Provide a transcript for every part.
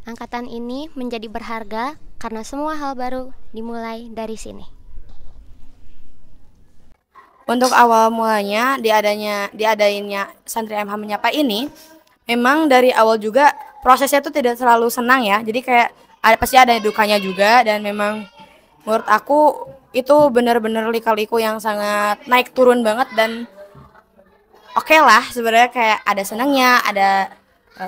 Angkatan ini menjadi berharga karena semua hal baru dimulai dari sini. Untuk awal mulanya diadainnya Santri MH Menyapa ini, memang dari awal juga prosesnya tuh tidak selalu senang ya. Jadi kayak pasti ada dukanya juga, dan memang menurut aku itu benar-benar lika-liku yang sangat naik turun banget, dan oke lah sebenarnya, kayak ada senangnya, ada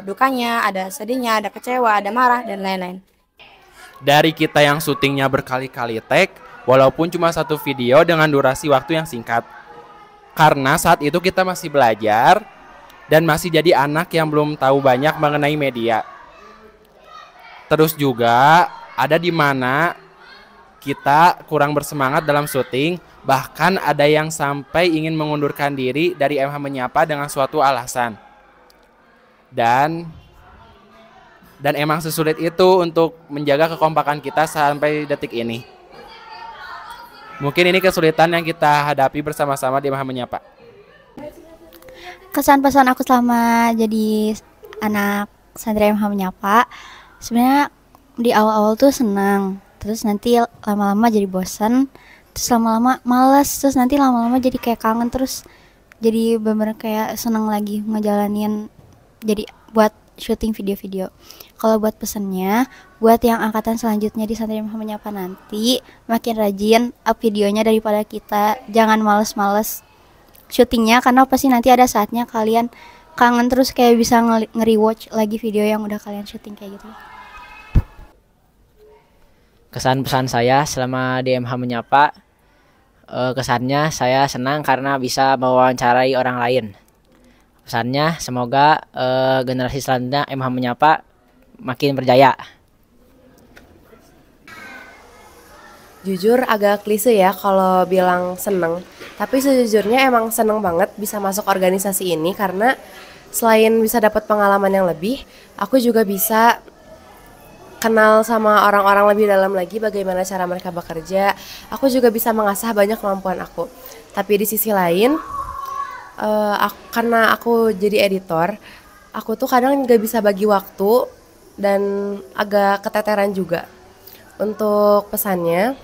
dukanya, ada sedihnya, ada kecewa, ada marah dan lain-lain. Dari kita yang syutingnya berkali-kali take, walaupun cuma satu video dengan durasi waktu yang singkat. Karena saat itu kita masih belajar dan masih jadi anak yang belum tahu banyak mengenai media. Terus juga ada di mana kita kurang bersemangat dalam syuting, bahkan ada yang sampai ingin mengundurkan diri dari MH Menyapa dengan suatu alasan. Dan emang sesulit itu untuk menjaga kekompakan kita sampai detik ini. Mungkin ini kesulitan yang kita hadapi bersama-sama di MH Menyapa. Kesan pesan aku selama jadi anak santri MH Menyapa, sebenarnya di awal-awal tuh senang, terus nanti lama-lama jadi bosan, terus lama-lama malas, terus nanti lama-lama jadi kayak kangen, terus jadi bener-bener kayak senang lagi ngejalanin jadi buat syuting video-video. Kalau buat pesannya, buat yang angkatan selanjutnya di Santri MH Menyapa nanti, makin rajin up videonya daripada kita. Jangan males-males syutingnya, karena pasti nanti ada saatnya kalian kangen, terus kayak bisa nge-rewatch lagi video yang udah kalian syuting kayak gitu. Kesan pesan saya selama di MH Menyapa, kesannya saya senang karena bisa mewawancarai orang lain. Pesannya semoga generasi selanjutnya MH Menyapa makin berjaya. Jujur agak klise ya kalau bilang seneng, tapi sejujurnya emang seneng banget bisa masuk organisasi ini, karena selain bisa dapat pengalaman yang lebih, aku juga bisa kenal sama orang-orang lebih dalam lagi bagaimana cara mereka bekerja. Aku juga bisa mengasah banyak kemampuan aku. Tapi di sisi lain, karena aku jadi editor, aku tuh kadang nggak bisa bagi waktu dan agak keteteran juga. Untuk pesannya,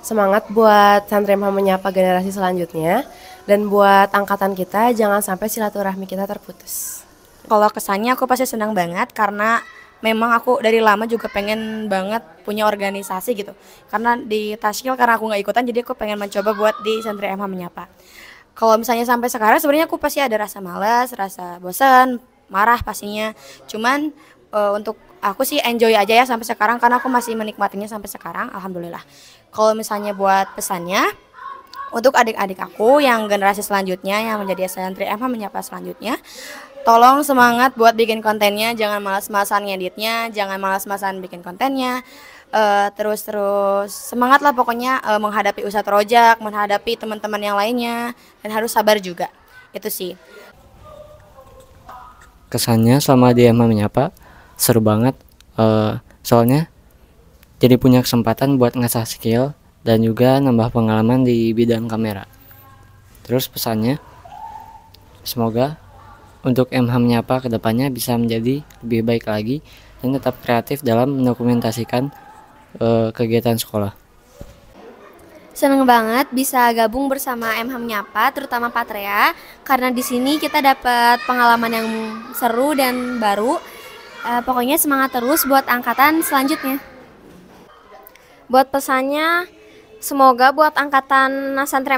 semangat buat Santri MH Menyapa generasi selanjutnya, dan buat angkatan kita jangan sampai silaturahmi kita terputus. Kalau kesannya aku pasti senang banget, karena memang aku dari lama juga pengen banget punya organisasi gitu. Karena di Tashkil karena aku nggak ikutan, jadi aku pengen mencoba buat di Santri MH Menyapa. Kalau misalnya sampai sekarang sebenarnya aku pasti ada rasa malas, rasa bosan, marah pastinya. Cuman untuk aku sih enjoy aja ya sampai sekarang, karena aku masih menikmatinya sampai sekarang, alhamdulillah. Kalau misalnya buat pesannya, untuk adik-adik aku yang generasi selanjutnya yang menjadi Santri MH Menyapa selanjutnya, tolong semangat buat bikin kontennya, jangan malas-malasan ngeditnya, jangan malas-malasan bikin kontennya. Terus semangat lah pokoknya menghadapi usaha rojak, menghadapi teman-teman yang lainnya, dan harus sabar juga. Itu sih. Kesannya selama di MH Menyapa seru banget, soalnya jadi punya kesempatan buat ngasah skill dan juga nambah pengalaman di bidang kamera. Terus pesannya, semoga untuk MH Menyapa kedepannya bisa menjadi lebih baik lagi dan tetap kreatif dalam mendokumentasikan kegiatan sekolah. Seneng banget bisa gabung bersama MH Menyapa, terutama Patria, karena di sini kita dapat pengalaman yang seru dan baru. Pokoknya semangat terus buat angkatan selanjutnya. Buat pesannya, semoga buat angkatan Santri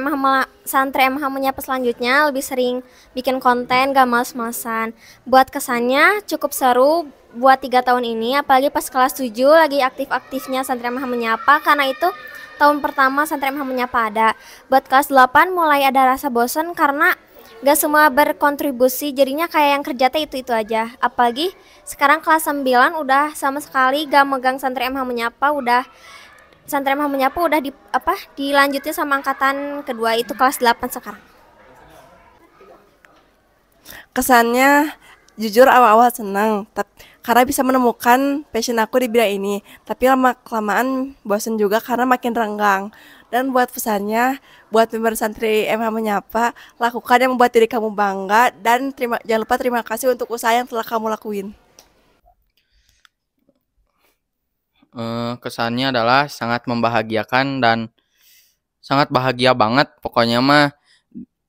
MH Menyapa selanjutnya lebih sering bikin konten, gak males-malesan. Buat kesannya cukup seru buat 3 tahun ini, apalagi pas kelas 7 lagi aktif-aktifnya Santri MH Menyapa, karena itu tahun pertama Santri MH Menyapa ada. Buat kelas 8 mulai ada rasa bosan karena gak semua berkontribusi, jadinya kayak yang kerja teh itu-itu aja. Apalagi sekarang kelas 9 udah sama sekali gak megang Santri MH Menyapa, udah Santri MH Menyapa udah dilanjutin sama angkatan kedua, itu kelas 8 sekarang. Kesannya jujur awal-awal senang, karena bisa menemukan passion aku di bidang ini. Tapi lama-kelamaan bosan juga karena makin renggang. Dan buat pesannya, buat member Santri MH Menyapa, lakukan yang membuat diri kamu bangga, dan jangan lupa terima kasih untuk usaha yang telah kamu lakuin. Kesannya adalah sangat membahagiakan dan sangat bahagia banget. Pokoknya mah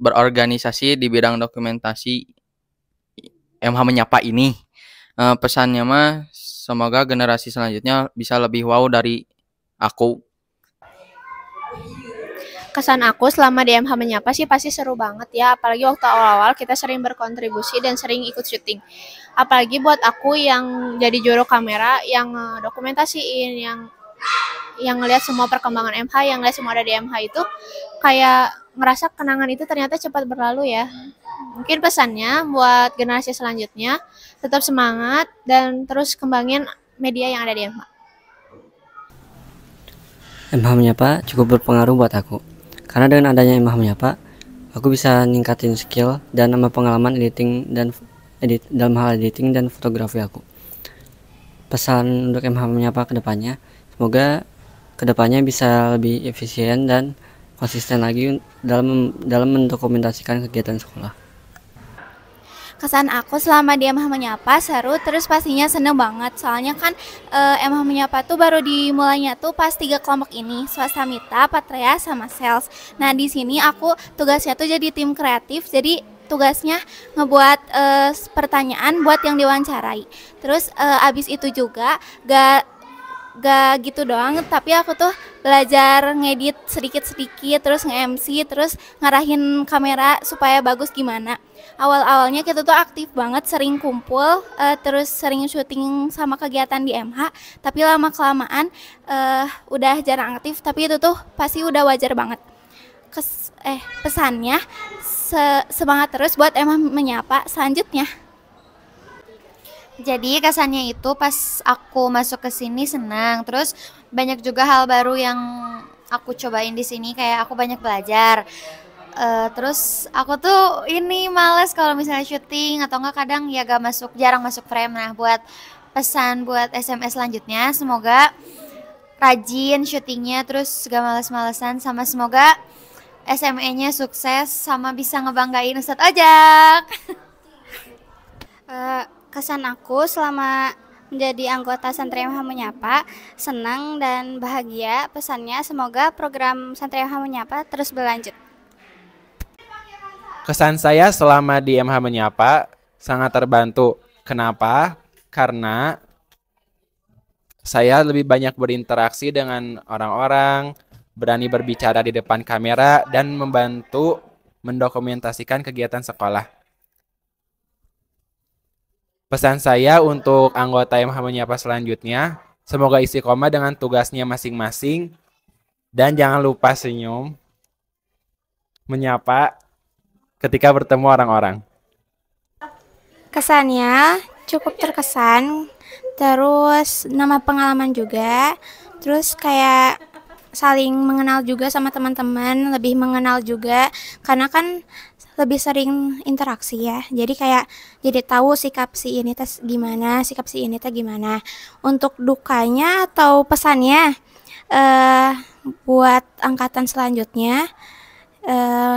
berorganisasi di bidang dokumentasi MH Menyapa ini. Pesannya mah semoga generasi selanjutnya bisa lebih wow dari aku. Kesan aku selama di MH Menyapa sih pasti seru banget ya, apalagi waktu awal-awal kita sering berkontribusi dan sering ikut syuting. Apalagi buat aku yang jadi juru kamera, yang dokumentasiin, yang ngelihat semua perkembangan MH, yang ngelihat semua ada di MH itu, kayak ngerasa kenangan itu ternyata cepat berlalu ya. Mungkin pesannya buat generasi selanjutnya, tetap semangat dan terus kembangin media yang ada di MH. MH Menyapa cukup berpengaruh buat aku. Karena dengan adanya MH Menyapa, aku bisa ningkatin skill dan nambah pengalaman dalam hal editing dan fotografi aku. Pesan untuk MH Menyapa kedepannya, semoga kedepannya bisa lebih efisien dan konsisten lagi dalam mendokumentasikan kegiatan sekolah. Kesan aku selama di MH Menyapa seru, terus pastinya seneng banget. Soalnya kan MH Menyapa tuh baru dimulainya tuh pas 3 kelompok ini, Swasta Mita, Patrea, sama Sales. Nah di sini aku tugasnya tuh jadi tim kreatif, jadi tugasnya ngebuat pertanyaan buat yang diwawancarai. Terus abis itu juga gak gitu doang, tapi aku tuh belajar ngedit sedikit-sedikit, terus nge-MC, terus ngarahin kamera supaya bagus gimana. Awal-awalnya kita tuh aktif banget, sering kumpul, terus sering syuting sama kegiatan di MH, tapi lama-kelamaan udah jarang aktif, tapi itu tuh pasti udah wajar banget. Pesannya semangat terus buat MH Menyapa selanjutnya. Jadi kesannya itu pas aku masuk ke sini senang, terus banyak juga hal baru yang aku cobain di sini, kayak aku banyak belajar. Terus aku tuh ini males kalau misalnya syuting atau enggak kadang ya jarang masuk frame. Nah buat pesan buat SMS selanjutnya, semoga rajin syutingnya, terus gak males-malesan, sama semoga SME-nya sukses sama bisa ngebanggain Ustadz Ojak. Kesan aku selama menjadi anggota Santri MH Menyapa, senang dan bahagia. Pesannya semoga program Santri MH Menyapa terus berlanjut. Kesan saya selama di MH Menyapa sangat terbantu. Kenapa? Karena saya lebih banyak berinteraksi dengan orang-orang, berani berbicara di depan kamera, dan membantu mendokumentasikan kegiatan sekolah. Pesan saya untuk anggota MH Menyapa selanjutnya, semoga istiqomah dengan tugasnya masing-masing, dan jangan lupa senyum, menyapa ketika bertemu orang-orang. Kesannya cukup terkesan, terus nama pengalaman juga, terus kayak saling mengenal juga sama teman-teman, lebih mengenal juga, karena kan lebih sering interaksi ya, jadi kayak jadi tahu sikap si ini tes gimana, sikap si ini teh gimana. Untuk dukanya atau pesannya buat angkatan selanjutnya,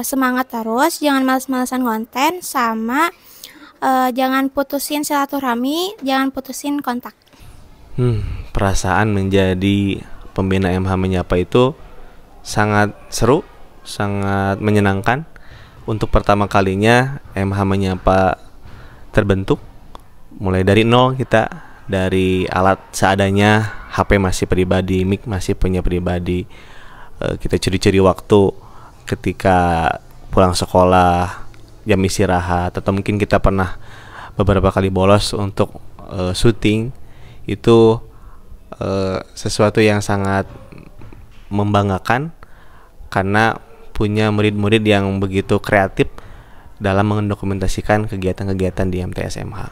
semangat terus, jangan males-malesan konten, sama jangan putusin silaturahmi, jangan putusin kontak. Perasaan menjadi pembina MH Menyapa itu sangat seru, sangat menyenangkan. Untuk pertama kalinya MH Menyapa terbentuk, mulai dari nol kita, dari alat seadanya, HP masih pribadi, mic masih punya pribadi. Kita curi-curi waktu ketika pulang sekolah, jam istirahat, atau mungkin kita pernah beberapa kali bolos untuk syuting. Itu sesuatu yang sangat membanggakan karena punya murid-murid yang begitu kreatif dalam mendokumentasikan kegiatan-kegiatan di MTSMH.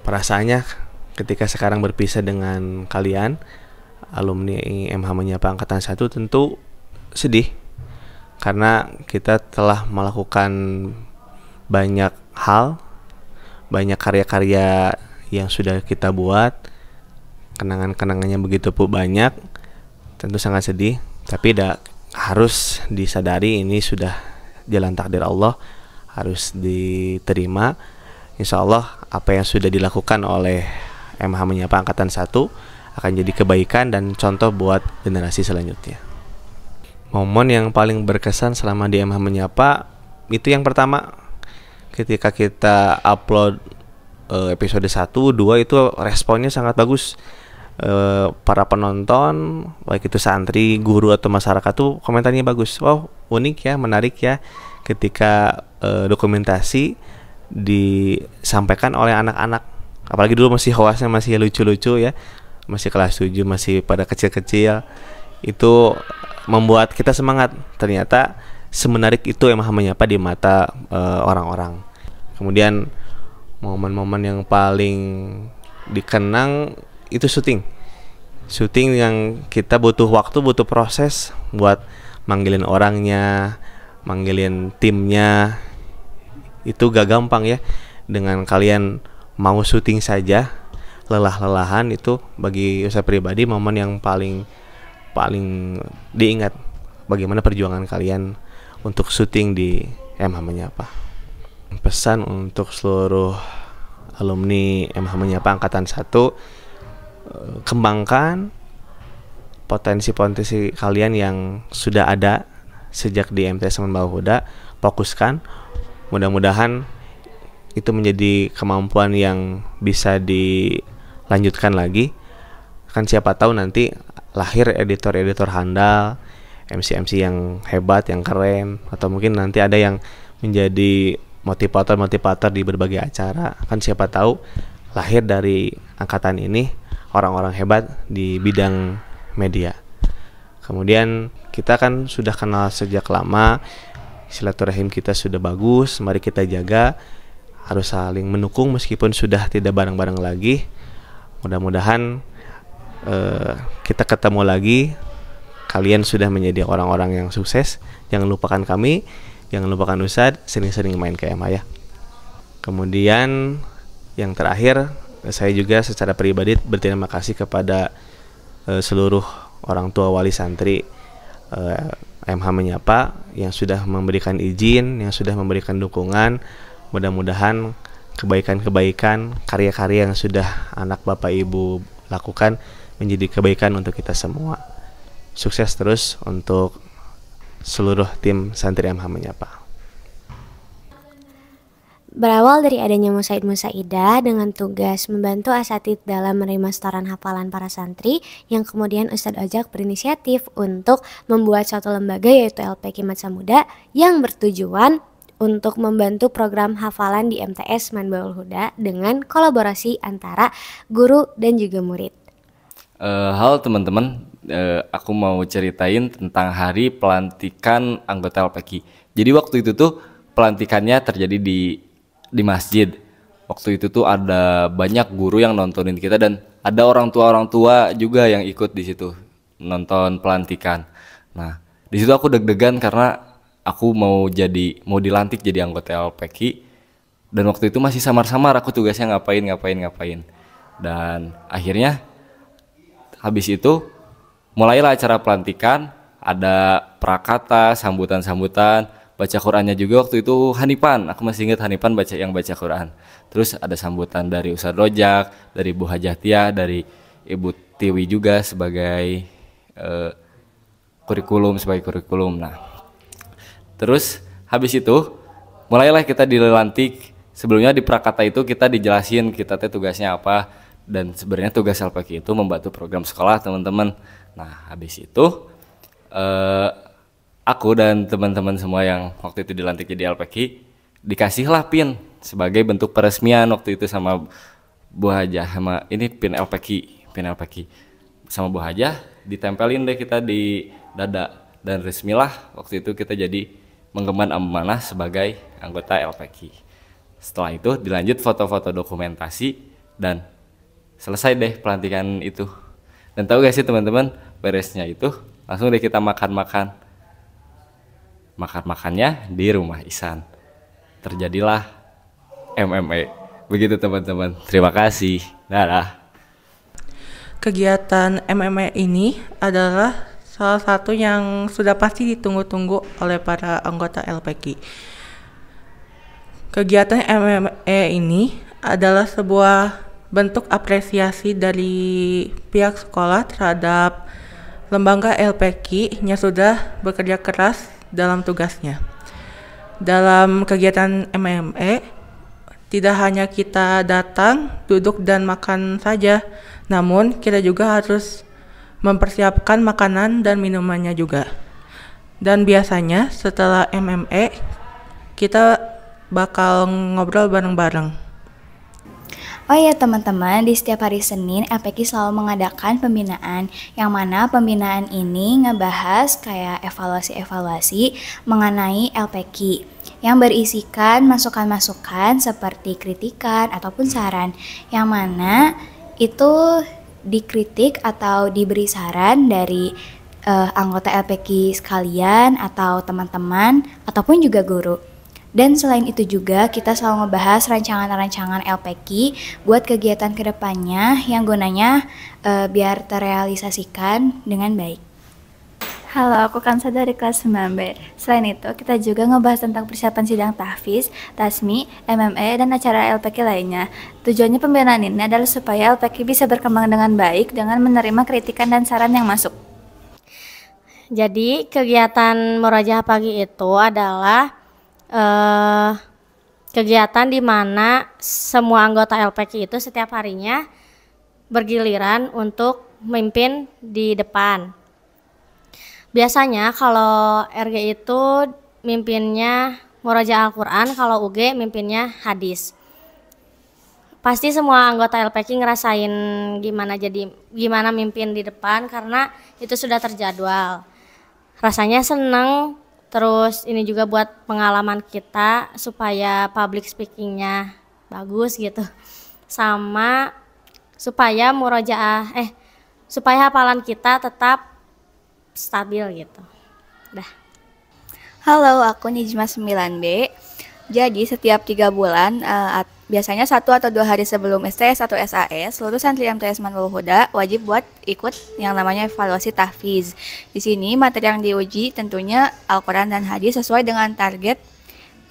Perasaannya ketika sekarang berpisah dengan kalian, alumni MH Menyapa Angkatan 1, tentu sedih karena kita telah melakukan banyak hal, banyak karya-karya yang sudah kita buat, kenangan-kenangannya begitu pun banyak, tentu sangat sedih, tapi harus disadari ini sudah jalan takdir Allah, harus diterima. Insya Allah apa yang sudah dilakukan oleh MH Menyapa Angkatan 1 akan jadi kebaikan dan contoh buat generasi selanjutnya. Momen yang paling berkesan selama di MH Menyapa itu yang pertama ketika kita upload episode 1, 2 itu responnya sangat bagus. Para penonton baik itu santri, guru atau masyarakat tuh komentarnya bagus. Wow, unik ya, menarik ya ketika dokumentasi disampaikan oleh anak-anak. Apalagi dulu masih hoasnya masih lucu-lucu ya. Masih kelas 7, masih pada kecil-kecil. Itu membuat kita semangat. Ternyata semenarik itu MH Menyapa di mata orang-orang. Kemudian momen-momen yang paling dikenang itu syuting yang kita butuh waktu, butuh proses buat manggilin orangnya, manggilin timnya. Itu gak gampang ya. Dengan kalian mau syuting saja lelah-lelahan, itu bagi saya pribadi momen yang paling diingat. Bagaimana perjuangan kalian untuk syuting di MH Menyapa. Pesan untuk seluruh alumni MH Menyapa angkatan 1, kembangkan potensi-potensi kalian yang sudah ada sejak di MTS Samanbawa Huda, fokuskan. Mudah-mudahan itu menjadi kemampuan yang bisa dilanjutkan lagi. Kan siapa tahu nanti lahir editor-editor handal, MC-MC yang hebat, yang keren, atau mungkin nanti ada yang menjadi motivator-motivator di berbagai acara. Kan siapa tahu lahir dari angkatan ini orang-orang hebat di bidang media. Kemudian kita kan sudah kenal sejak lama, silaturahim kita sudah bagus, mari kita jaga, harus saling mendukung meskipun sudah tidak bareng-bareng lagi. Mudah-mudahan kita ketemu lagi, kalian sudah menjadi orang-orang yang sukses. Jangan lupakan kami, jangan lupakan Ustadz, sering-sering main ke MH ya. Kemudian yang terakhir, saya juga secara pribadi berterima kasih kepada seluruh orang tua wali santri MH Menyapa yang sudah memberikan izin, yang sudah memberikan dukungan. Mudah-mudahan kebaikan-kebaikan, karya-karya yang sudah anak bapak ibu lakukan menjadi kebaikan untuk kita semua. Sukses terus untuk seluruh tim santri MH Menyapa. Berawal dari adanya Musaid Musaidah dengan tugas membantu asatid dalam menerima setoran hafalan para santri, yang kemudian Ustadz Ojak berinisiatif untuk membuat suatu lembaga yaitu LPK Masa Muda yang bertujuan untuk membantu program hafalan di MTS Manbaul Huda dengan kolaborasi antara guru dan juga murid. Halo teman-teman, aku mau ceritain tentang hari pelantikan anggota LPK. Jadi waktu itu tuh pelantikannya terjadi di masjid. Waktu itu tuh ada banyak guru yang nontonin kita dan ada orang tua juga yang ikut di situ nonton pelantikan. Nah, di situ aku deg-degan karena aku mau dilantik jadi anggota LPK dan waktu itu masih samar-samar aku tugasnya ngapain. Dan akhirnya habis itu mulailah acara pelantikan, ada prakata, sambutan-sambutan, baca Qurannya juga. Waktu itu Hanifan, aku masih ingat Hanifan yang baca Quran. Terus ada sambutan dari Ustadz Rojak, dari Bu Hajatiah, dari Ibu Tiwi juga sebagai kurikulum. Nah, terus habis itu mulailah kita dilantik. Sebelumnya di prakata itu kita dijelasin kita teh tugasnya apa, dan sebenarnya tugas LPK itu membantu program sekolah teman-teman. Nah, habis itu aku dan teman-teman semua yang waktu itu dilantik jadi LPK dikasihlah pin sebagai bentuk peresmian waktu itu sama Bu Hajah, sama ini pin LPK sama Bu Hajah, ditempelin deh kita di dada, dan resmilah waktu itu kita jadi mengemban amanah sebagai anggota LPK. Setelah itu dilanjut foto-foto dokumentasi dan selesai deh pelantikan itu. Dan tahu gak sih teman-teman, beresnya itu langsung deh kita makannya di rumah Ihsan. Terjadilah MMA. Begitu teman-teman. Terima kasih. Dadah. Kegiatan MMA ini adalah salah satu yang sudah pasti ditunggu-tunggu oleh para anggota LPK. Kegiatan MMA ini adalah sebuah bentuk apresiasi dari pihak sekolah terhadap lembaga LPK yang sudah bekerja keras dalam tugasnya. Dalam kegiatan MME, tidak hanya kita datang, duduk dan makan saja, namun kita juga harus mempersiapkan makanan dan minumannya juga. Dan biasanya setelah MME, kita bakal ngobrol bareng-bareng. Oh ya teman-teman, di setiap hari Senin LPK selalu mengadakan pembinaan, yang mana pembinaan ini ngebahas kayak evaluasi-evaluasi mengenai LPK yang berisikan masukan-masukan seperti kritikan ataupun saran, yang mana itu dikritik atau diberi saran dari anggota LPK sekalian atau teman-teman ataupun juga guru. Dan selain itu juga kita selalu ngebahas rancangan-rancangan LPK buat kegiatan kedepannya yang gunanya biar terrealisasikan dengan baik. Halo, aku Kansa dari kelas 9B. Selain itu, kita juga ngebahas tentang persiapan sidang tahfiz, tasmi, MME, dan acara LPK lainnya. Tujuannya pembinaan ini adalah supaya LPK bisa berkembang dengan baik dengan menerima kritikan dan saran yang masuk. Jadi, kegiatan Murojaah Pagi itu adalah kegiatan di mana semua anggota LPK itu setiap harinya bergiliran untuk memimpin di depan. Biasanya kalau RG itu mimpinnya Murojaah Al-Quran, kalau UG mimpinnya hadis. Pasti semua anggota LPK ngerasain gimana mimpin di depan karena itu sudah terjadwal. Rasanya seneng. Terus ini juga buat pengalaman kita supaya public speakingnya bagus gitu. Sama supaya supaya hafalan kita tetap stabil gitu. Dah. Halo, aku Nijma 9B. Jadi setiap 3 bulan, biasanya 1 atau 2 hari sebelum STS atau SAS, seluruh santri MTS Manul Huda wajib buat ikut yang namanya evaluasi tahfiz. Di sini materi yang diuji tentunya Al-Quran dan hadis sesuai dengan target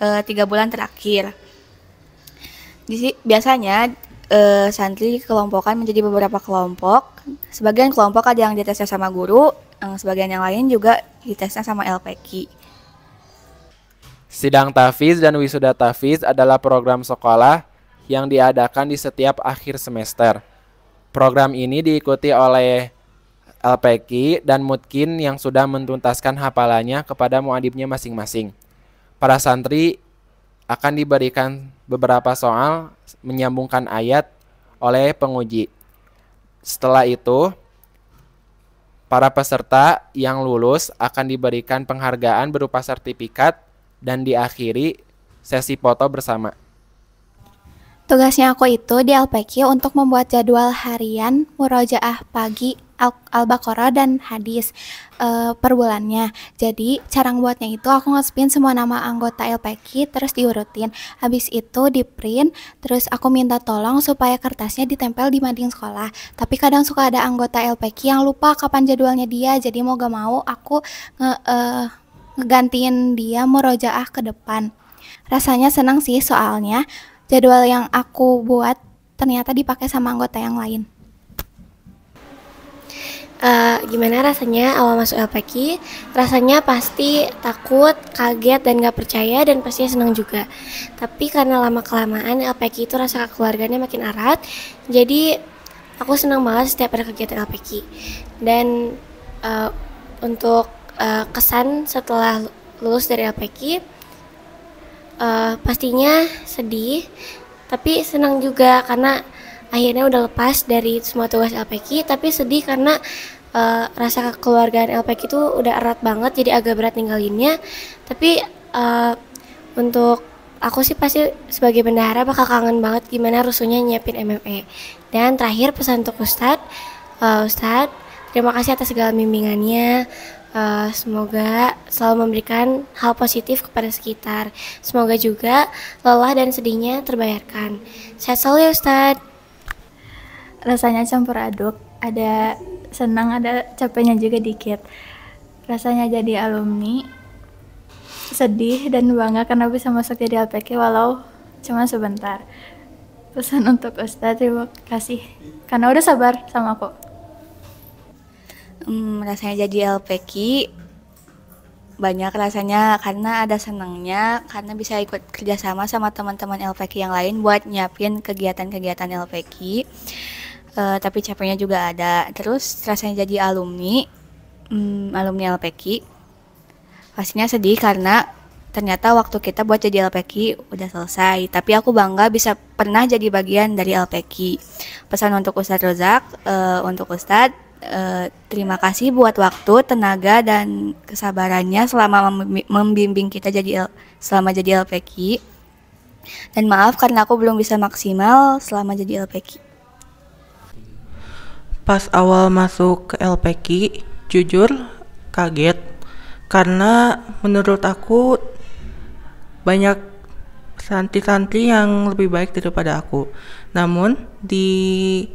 3 bulan terakhir. Biasanya santri dikelompokkan menjadi beberapa kelompok. Sebagian kelompok ada yang ditesnya sama guru, sebagian yang lain juga ditesnya sama LPK. Sidang tahfiz dan wisuda tahfiz adalah program sekolah yang diadakan di setiap akhir semester. Program ini diikuti oleh LPK dan mutkin yang sudah mentuntaskan hafalannya kepada muadibnya masing-masing. Para santri akan diberikan beberapa soal menyambungkan ayat oleh penguji. Setelah itu, para peserta yang lulus akan diberikan penghargaan berupa sertifikat dan diakhiri sesi foto bersama. Tugasnya aku itu di LPK untuk membuat jadwal harian Murojaah Pagi Al-Baqarah dan hadis per bulannya. Jadi cara buatnya itu aku nge-spin semua nama anggota LPK terus diurutin. Habis itu di print, terus aku minta tolong supaya kertasnya ditempel di mading sekolah. Tapi kadang suka ada anggota LPK yang lupa kapan jadwalnya dia. Jadi mau gak mau aku ngegantiin dia murojaah ke depan. Rasanya senang sih soalnya jadwal yang aku buat ternyata dipakai sama anggota yang lain. Gimana rasanya awal masuk LPK? Rasanya pasti takut, kaget, dan gak percaya, dan pastinya senang juga. Tapi karena lama-kelamaan LPK itu rasa kekeluarganya makin erat, jadi aku senang banget setiap ada kegiatan LPK. Dan untuk kesan setelah lulus dari LPK, pastinya sedih, tapi senang juga karena akhirnya udah lepas dari semua tugas LPK. Tapi sedih karena rasa kekeluargaan LPK itu udah erat banget, jadi agak berat ninggalinnya. Tapi untuk aku sih pasti sebagai bendahara bakal kangen banget gimana rusuhnya nyiapin MME. Dan terakhir pesan untuk Ustadz, terima kasih atas segala bimbingannya. Semoga selalu memberikan hal positif kepada sekitar. Semoga juga lelah dan sedihnya terbayarkan. Sehat selalu ya Ustadz. Rasanya campur aduk, ada senang, ada capeknya juga dikit. Rasanya jadi alumni, sedih dan bangga karena bisa masuk jadi LPK walau cuma sebentar. Pesan untuk Ustadz, terima kasih karena udah sabar sama aku. Rasanya jadi LPK banyak rasanya karena ada senangnya karena bisa ikut kerjasama sama teman-teman LPK yang lain buat nyiapin kegiatan-kegiatan LPK. Tapi capeknya juga ada. Terus rasanya jadi alumni LPK pastinya sedih karena ternyata waktu kita buat jadi LPK udah selesai. Tapi aku bangga bisa pernah jadi bagian dari LPK. Pesan untuk Ustadz Rozak, untuk Ustadz, terima kasih buat waktu, tenaga, dan kesabarannya selama membimbing kita selama jadi LPK. Dan maaf karena aku belum bisa maksimal selama jadi LPK. Pas awal masuk ke LPK, jujur kaget karena menurut aku banyak santri-santri yang lebih baik daripada aku. Namun di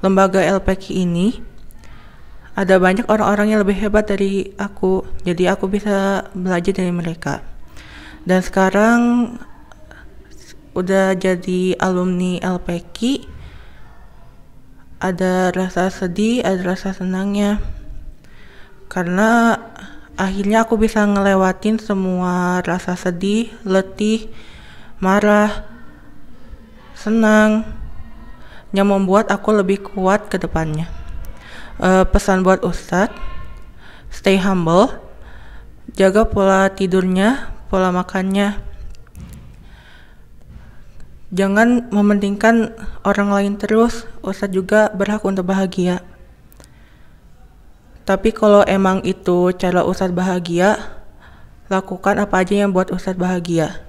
lembaga LPK ini ada banyak orang-orang yang lebih hebat dari aku, jadi aku bisa belajar dari mereka. Dan sekarang udah jadi alumni LPK, ada rasa sedih, ada rasa senangnya, karena akhirnya aku bisa ngelewatin semua rasa sedih, letih, marah, senang, yang membuat aku lebih kuat ke depannya. Pesan buat Ustadz, stay humble, jaga pola tidurnya, pola makannya. Jangan mementingkan orang lain terus, Ustadz juga berhak untuk bahagia. Tapi kalau emang itu cara Ustadz bahagia, lakukan apa aja yang buat Ustadz bahagia.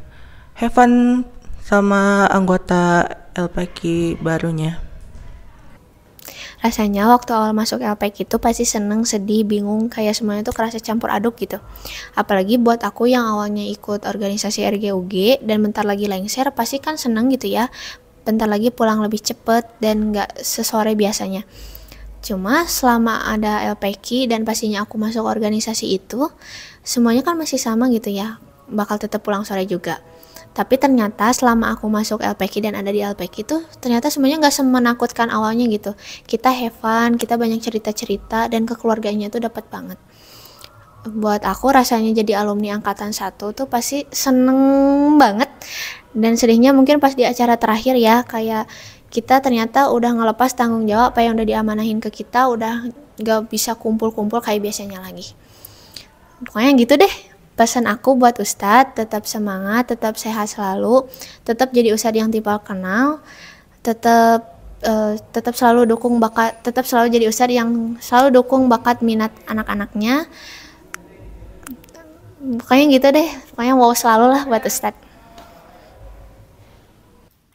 Have fun sama anggota LPK barunya. Rasanya waktu awal masuk LPK itu pasti seneng, sedih, bingung, kayak semuanya tuh kerasa campur aduk gitu. Apalagi buat aku yang awalnya ikut organisasi RGUG dan bentar lagi lengser, pasti kan seneng gitu ya. Bentar lagi pulang lebih cepet dan gak sesore biasanya. Cuma selama ada LPK dan pastinya aku masuk organisasi itu, semuanya kan masih sama gitu ya, bakal tetap pulang sore juga. Tapi ternyata selama aku masuk LPK dan ada di LPK itu ternyata semuanya gak semenakutkan awalnya gitu. Kita have fun, kita banyak cerita-cerita, dan kekeluarganya tuh dapat banget. Buat aku rasanya jadi alumni angkatan 1 tuh pasti seneng banget. Dan sedihnya mungkin pas di acara terakhir ya, kayak kita ternyata udah ngelepas tanggung jawab apa yang udah diamanahin ke kita, udah gak bisa kumpul-kumpul kayak biasanya lagi. Pokoknya gitu deh. Pesan aku buat Ustadz, tetap semangat, tetap sehat selalu, tetap jadi Ustadz yang terkenal, tetap selalu dukung bakat, tetap selalu jadi Ustadz yang selalu dukung bakat minat anak-anaknya. Pokoknya gitu deh, pokoknya wow selalu lah buat Ustadz.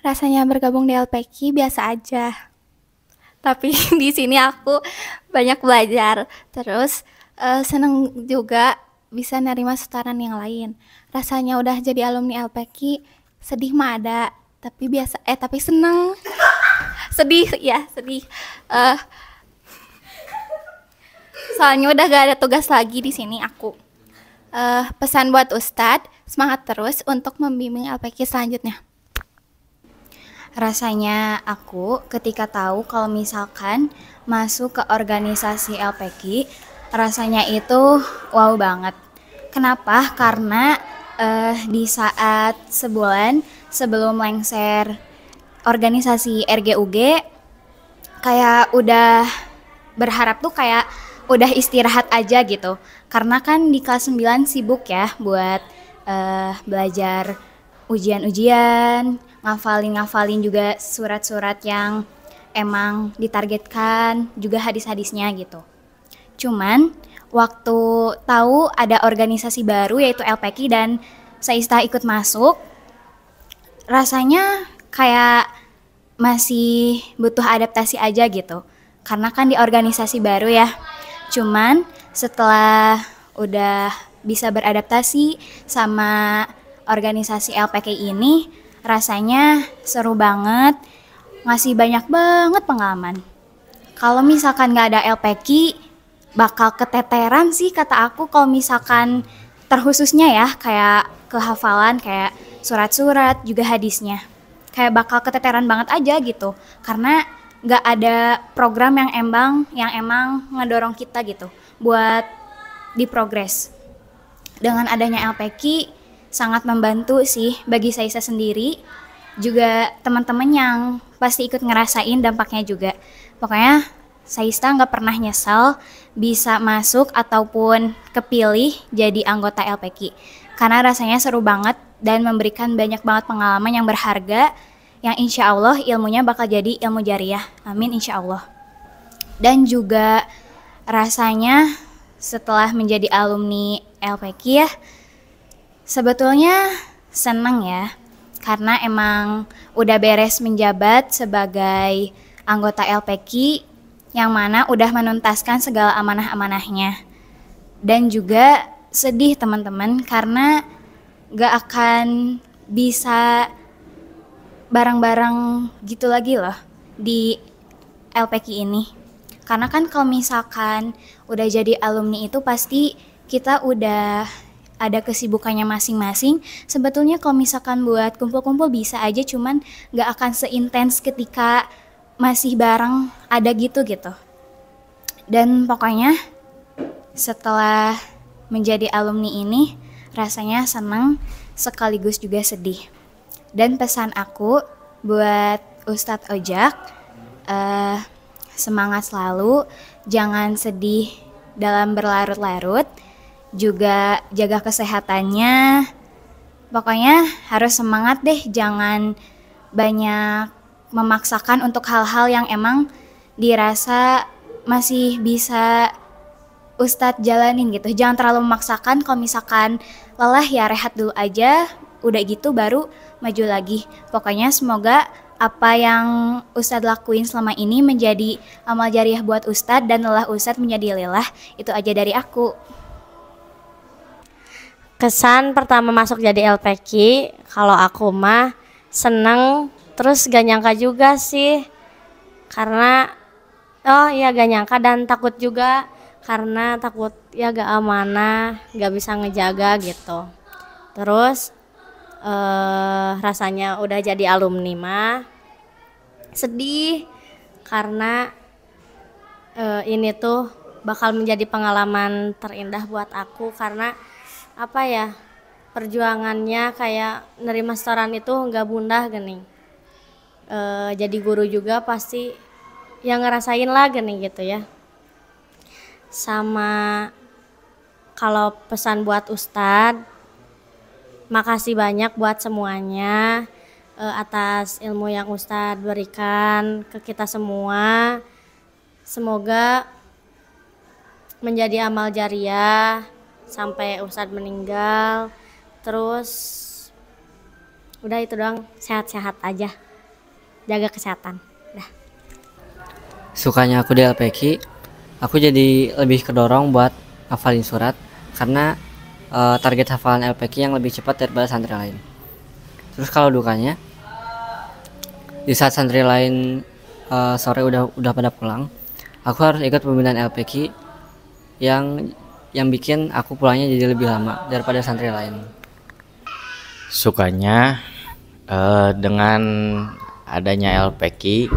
Rasanya bergabung di LPK biasa aja. Tapi di sini aku banyak belajar. Terus seneng juga bisa nerima setoran yang lain. Rasanya udah jadi alumni LPK, sedih mah ada, tapi tapi seneng. Sedih ya, sedih. Soalnya udah gak ada tugas lagi di sini aku. Pesan buat Ustadz, semangat terus untuk membimbing LPK selanjutnya. Rasanya aku ketika tahu kalau misalkan masuk ke organisasi LPK, rasanya itu wow banget. Kenapa? Karena di saat sebulan sebelum lengser organisasi RGUG, kayak udah berharap tuh kayak udah istirahat aja gitu. Karena kan di kelas 9 sibuk ya buat belajar ujian-ujian, ngafalin juga surat-surat yang emang ditargetkan, juga hadis-hadisnya gitu. Cuman waktu tahu ada organisasi baru yaitu LPK dan Saista ikut masuk, rasanya kayak masih butuh adaptasi aja gitu. Karena kan di organisasi baru ya. Cuman setelah udah bisa beradaptasi sama organisasi LPK ini, rasanya seru banget, ngasih banyak banget pengalaman. Kalau misalkan nggak ada LPK, bakal keteteran sih kata aku kalau misalkan terkhususnya ya kayak kehafalan, kayak surat-surat, juga hadisnya. Kayak bakal keteteran banget aja gitu. Karena nggak ada program yang emang ngedorong kita gitu buat diprogres. Dengan adanya LPQ sangat membantu sih bagi saya sendiri, juga teman-teman yang pasti ikut ngerasain dampaknya juga. Pokoknya Saista nggak pernah nyesal bisa masuk ataupun kepilih jadi anggota LPQ. Karena rasanya seru banget dan memberikan banyak banget pengalaman yang berharga yang insya Allah ilmunya bakal jadi ilmu jariah. Amin insya Allah. Dan juga rasanya setelah menjadi alumni LPQ ya, sebetulnya seneng ya. Karena emang udah beres menjabat sebagai anggota LPQ yang mana udah menuntaskan segala amanah-amanahnya. Dan juga sedih teman-teman karena gak akan bisa bareng-bareng gitu lagi loh di LPQ ini. Karena kan kalau misalkan udah jadi alumni itu pasti kita udah ada kesibukannya masing-masing. Sebetulnya kalau misalkan buat kumpul-kumpul bisa aja, cuman gak akan seintens ketika masih bareng ada gitu. Dan pokoknya setelah menjadi alumni ini rasanya senang sekaligus juga sedih. Dan pesan aku buat Ustadz Ojak, semangat selalu, jangan sedih dalam berlarut-larut, juga jaga kesehatannya. Pokoknya harus semangat deh, jangan banyak memaksakan untuk hal-hal yang emang dirasa masih bisa Ustadz jalanin gitu. Jangan terlalu memaksakan, kalau misalkan lelah ya rehat dulu aja, udah gitu baru maju lagi. Pokoknya semoga apa yang Ustadz lakuin selama ini menjadi amal jariah buat Ustadz dan lelah Ustadz menjadi lelah. Itu aja dari aku. Kesan pertama masuk jadi LPQ, kalau aku mah seneng, terus gak nyangka juga sih. Karena gak nyangka dan takut juga, karena takut ya gak amanah, gak bisa ngejaga gitu. Terus rasanya udah jadi alumni mah sedih karena ini tuh bakal menjadi pengalaman terindah buat aku. Karena apa ya, perjuangannya kayak nerima setoran itu nggak mudah gini. Jadi guru juga pasti yang ngerasain lah gini gitu ya. Sama kalau pesan buat Ustadz, makasih banyak buat semuanya atas ilmu yang Ustadz berikan ke kita semua. Semoga menjadi amal jariah sampai Ustadz meninggal. Terus udah itu doang, sehat-sehat aja, jaga kesehatan. Dah. Sukanya aku di LPQ, aku jadi lebih kedorong buat hafalin surat karena target hafalan LPQ yang lebih cepat daripada santri lain. Terus kalau dukanya, di saat santri lain sore udah pada pulang, aku harus ikut pembinaan LPQ yang bikin aku pulangnya jadi lebih lama daripada santri lain. Sukanya dengan adanya LPQ,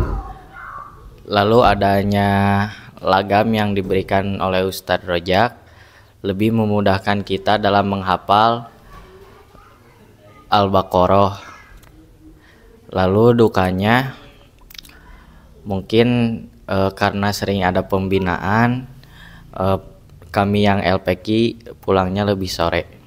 lalu adanya lagam yang diberikan oleh Ustadz Rojak, lebih memudahkan kita dalam menghafal Al-Baqarah. Lalu dukanya mungkin karena sering ada pembinaan, kami yang LPQ pulangnya lebih sore.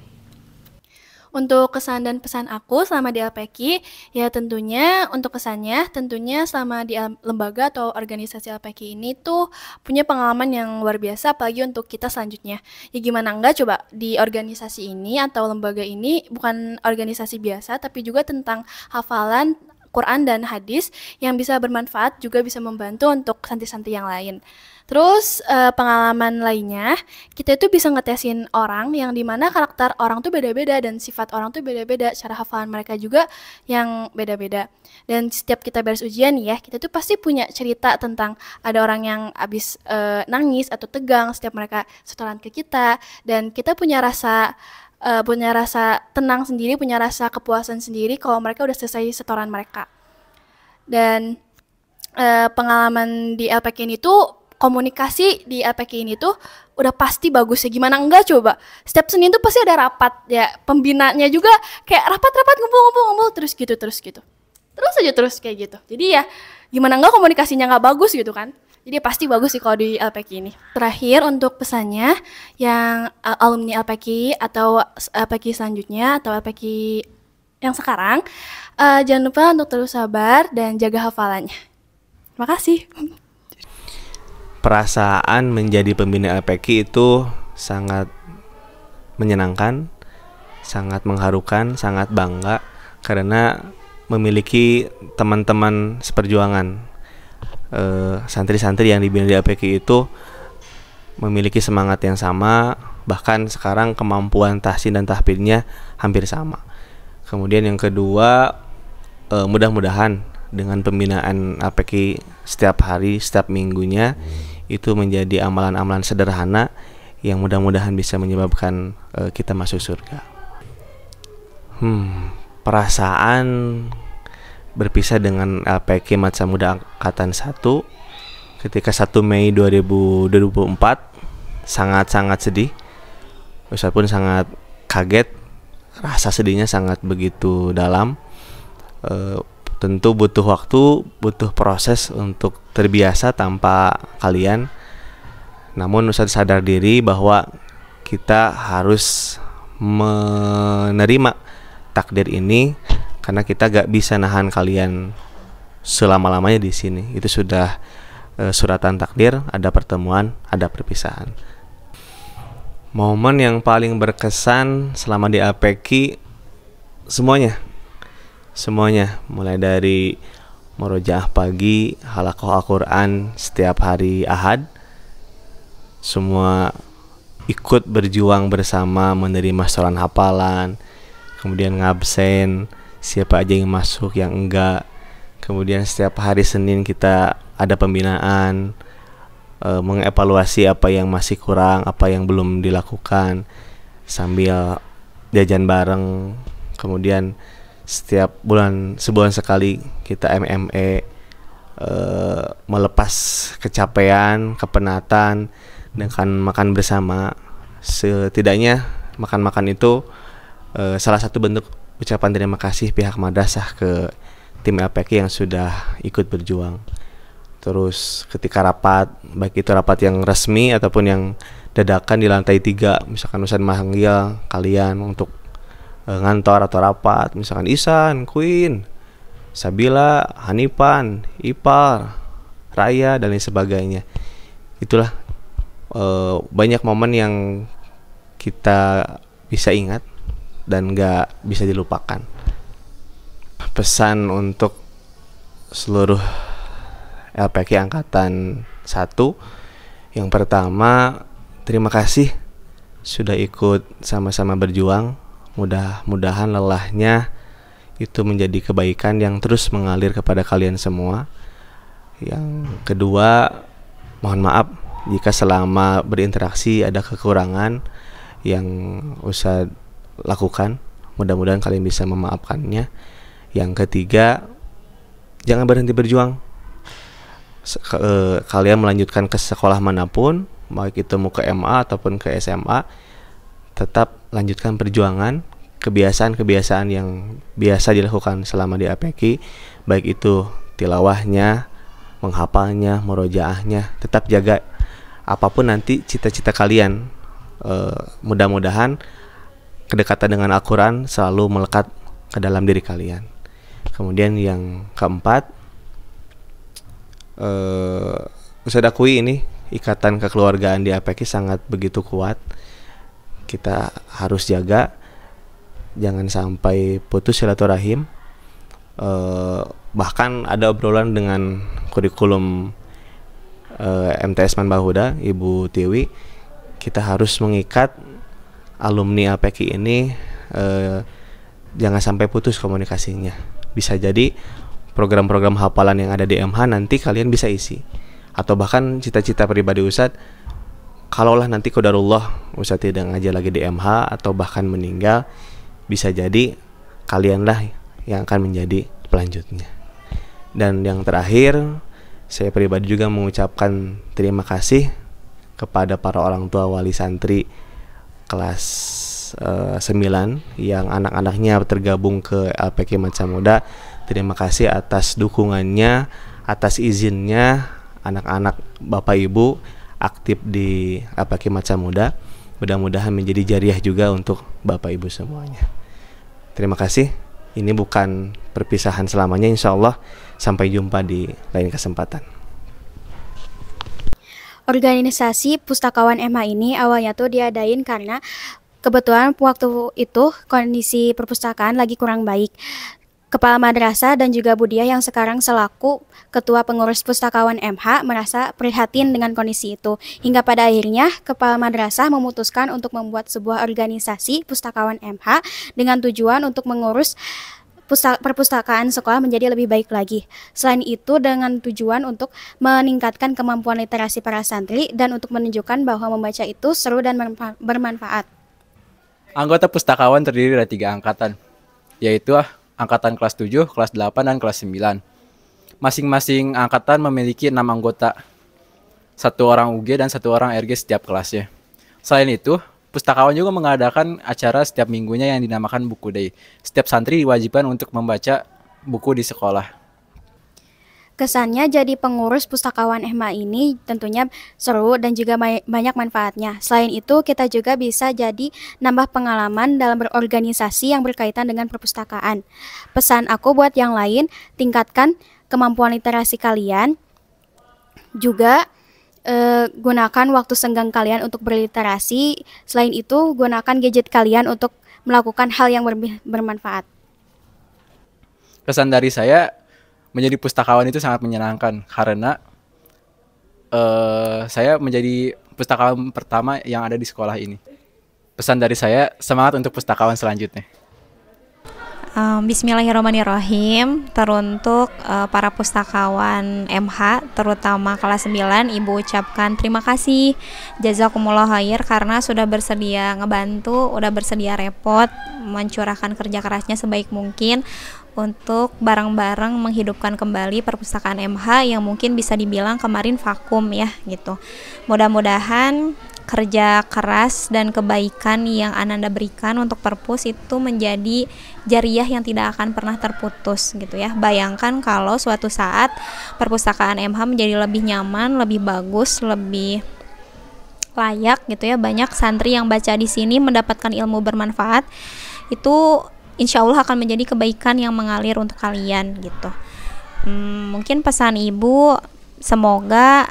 Untuk kesan dan pesan aku selama di LPQ, ya tentunya untuk kesannya, tentunya selama di lembaga atau organisasi LPQ ini tuh punya pengalaman yang luar biasa, apalagi untuk kita selanjutnya. Ya gimana enggak coba, di organisasi ini atau lembaga ini bukan organisasi biasa, tapi juga tentang hafalan Quran dan hadis yang bisa bermanfaat, juga bisa membantu untuk santri-santri yang lain. Terus pengalaman lainnya, kita itu bisa ngetesin orang yang dimana karakter orang tuh beda-beda dan sifat orang tuh beda-beda, cara hafalan mereka juga yang beda-beda. Dan setiap kita beres ujian ya, kita tuh pasti punya cerita tentang ada orang yang abis nangis atau tegang setiap mereka setoran ke kita, dan kita punya rasa punya rasa tenang sendiri, punya rasa kepuasan sendiri kalau mereka udah selesai setoran mereka. Dan pengalaman di LPK ini tuh, komunikasi di LPK ini tuh udah pasti bagus ya. Gimana enggak coba? Setiap Senin tuh pasti ada rapat ya. Pembinanya juga kayak rapat-rapat ngumpul terus gitu. Terus aja kayak gitu. Jadi ya gimana enggak komunikasinya nggak bagus gitu kan. Jadi pasti bagus sih kalau di LPK ini. Terakhir untuk pesannya yang alumni LPK atau LPK selanjutnya atau LPK yang sekarang, jangan lupa untuk terus sabar dan jaga hafalannya. Terima kasih. Perasaan menjadi pembina LPK itu sangat menyenangkan, sangat mengharukan, sangat bangga karena memiliki teman-teman seperjuangan. Santri-santri yang dibina di LPK itu memiliki semangat yang sama, bahkan sekarang kemampuan tahsin dan tahfidnya hampir sama. Kemudian yang kedua, mudah-mudahan dengan pembinaan LPK setiap hari, setiap minggunya itu menjadi amalan-amalan sederhana yang mudah-mudahan bisa menyebabkan kita masuk surga. Perasaan berpisah dengan LPK Madrasah Muda Angkatan 1 ketika 1 Mei 2024 sangat-sangat sedih. Ustaz pun sangat kaget, rasa sedihnya sangat begitu dalam. Tentu butuh waktu, butuh proses untuk terbiasa tanpa kalian. Namun Ustaz sadar diri bahwa kita harus menerima takdir ini karena kita gak bisa nahan kalian selama-lamanya di sini. Itu sudah suratan takdir, ada pertemuan, ada perpisahan. Momen yang paling berkesan selama di LPK semuanya, mulai dari murojaah pagi, halaqah Al-Quran setiap hari Ahad, semua ikut berjuang bersama menerima setoran hafalan, kemudian ngabsen, siapa aja yang masuk, yang enggak. Kemudian setiap hari Senin kita ada pembinaan, mengevaluasi apa yang masih kurang, apa yang belum dilakukan, sambil jajan bareng. Kemudian setiap sebulan sekali kita MME, melepas kecapean, kepenatan dengan makan bersama. Setidaknya makan-makan itu salah satu bentuk ucapan terima kasih pihak madrasah ke tim LPK yang sudah ikut berjuang. Terus ketika rapat, baik itu rapat yang resmi ataupun yang dadakan di lantai 3, misalkan Ustaz manggil kalian untuk ngantor atau rapat, misalkan Isan, Queen, Sabila, Hanifan, Ipar, Raya dan lain sebagainya. Itulah banyak momen yang kita bisa ingat dan gak bisa dilupakan. Pesan untuk seluruh LPK Angkatan 1, yang pertama, terima kasih sudah ikut sama-sama berjuang. Mudah-mudahan lelahnya itu menjadi kebaikan yang terus mengalir kepada kalian semua. Yang kedua, mohon maaf jika selama berinteraksi ada kekurangan yang Ustaz lakukan, mudah-mudahan kalian bisa memaafkannya. Yang ketiga, jangan berhenti berjuang. Kalian melanjutkan ke sekolah manapun, baik itu mau ke MA ataupun ke SMA, tetap lanjutkan perjuangan, kebiasaan-kebiasaan yang biasa dilakukan selama di APK, baik itu tilawahnya, menghafalnya, murojaahnya, tetap jaga. Apapun nanti cita-cita kalian, mudah-mudahan kedekatan dengan Al-Quran selalu melekat ke dalam diri kalian. Kemudian yang keempat, Ustaz akui ini ikatan kekeluargaan di APK sangat begitu kuat. Kita harus jaga, jangan sampai putus silaturahim. Bahkan ada obrolan dengan kurikulum MTS Manbahuda, Ibu Tiwi, kita harus mengikat alumni APK ini, jangan sampai putus komunikasinya. Bisa jadi program-program hafalan yang ada di MH nanti kalian bisa isi, atau bahkan cita-cita pribadi Ustadz, kalaulah nanti qadarullah Ustadz tidak ngajar lagi di MH atau bahkan meninggal, bisa jadi kalianlah yang akan menjadi pelanjutnya. Dan yang terakhir, saya pribadi juga mengucapkan terima kasih kepada para orang tua wali santri kelas 9 yang anak-anaknya tergabung ke LPK Mansa Muda. Terima kasih atas dukungannya, atas izinnya anak-anak Bapak Ibu aktif di LPK Mansa Muda. Mudah-mudahan menjadi jariah juga untuk Bapak Ibu semuanya. Terima kasih. Ini bukan perpisahan selamanya, insya Allah. Sampai jumpa di lain kesempatan. Organisasi Pustakawan MH ini awalnya tuh diadain karena kebetulan waktu itu kondisi perpustakaan lagi kurang baik. Kepala madrasah dan juga Budia yang sekarang selaku Ketua Pengurus Pustakawan MH merasa prihatin dengan kondisi itu. Hingga pada akhirnya Kepala Madrasah memutuskan untuk membuat sebuah organisasi Pustakawan MH dengan tujuan untuk mengurus perpustakaan sekolah menjadi lebih baik lagi. Selain itu dengan tujuan untuk meningkatkan kemampuan literasi para santri dan untuk menunjukkan bahwa membaca itu seru dan bermanfaat. Anggota pustakawan terdiri dari 3 angkatan, yaitu angkatan kelas 7, kelas 8, dan kelas 9. Masing-masing angkatan memiliki 6 anggota, 1 orang UG dan 1 orang RG setiap kelasnya. Selain itu, pustakawan juga mengadakan acara setiap minggunya yang dinamakan Buku Day. Setiap santri diwajibkan untuk membaca buku di sekolah. Kesannya jadi pengurus Pustakawan MH ini tentunya seru dan juga banyak manfaatnya. Selain itu, kita juga bisa jadi nambah pengalaman dalam berorganisasi yang berkaitan dengan perpustakaan. Pesan aku buat yang lain, tingkatkan kemampuan literasi kalian. Juga gunakan waktu senggang kalian untuk berliterasi. Selain itu, gunakan gadget kalian untuk melakukan hal yang bermanfaat. Kesan dari saya, menjadi pustakawan itu sangat menyenangkan karena saya menjadi pustakawan pertama yang ada di sekolah ini. Pesan dari saya, semangat untuk pustakawan selanjutnya. Bismillahirrahmanirrahim. Teruntuk para pustakawan MH, terutama kelas 9, Ibu ucapkan terima kasih. Jazakumullah khair karena sudah bersedia ngebantu, udah bersedia repot, mencurahkan kerja kerasnya sebaik mungkin untuk bareng-bareng menghidupkan kembali perpustakaan MH yang mungkin bisa dibilang kemarin vakum ya gitu. Mudah-mudahan kerja keras dan kebaikan yang Ananda berikan untuk perpus itu menjadi jariah yang tidak akan pernah terputus gitu ya. Bayangkan kalau suatu saat perpustakaan MH menjadi lebih nyaman, lebih bagus, lebih layak gitu ya. Banyak santri yang baca di sini mendapatkan ilmu bermanfaat. Itu insya Allah akan menjadi kebaikan yang mengalir untuk kalian gitu. Mungkin pesan Ibu, semoga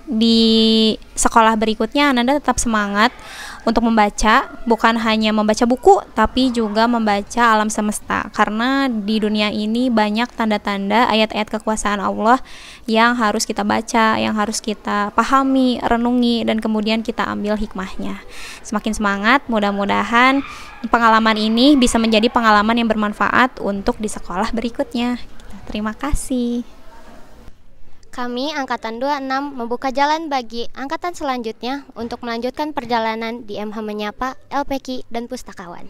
di sekolah berikutnya Ananda tetap semangat untuk membaca, bukan hanya membaca buku tapi juga membaca alam semesta, karena di dunia ini banyak tanda-tanda ayat-ayat kekuasaan Allah yang harus kita baca, yang harus kita pahami, renungi, dan kemudian kita ambil hikmahnya. Semakin semangat, mudah-mudahan pengalaman ini bisa menjadi pengalaman yang bermanfaat untuk di sekolah berikutnya. Terima kasih. Kami Angkatan 26 membuka jalan bagi angkatan selanjutnya untuk melanjutkan perjalanan di MH Menyapa, LPK, dan Pustakawan.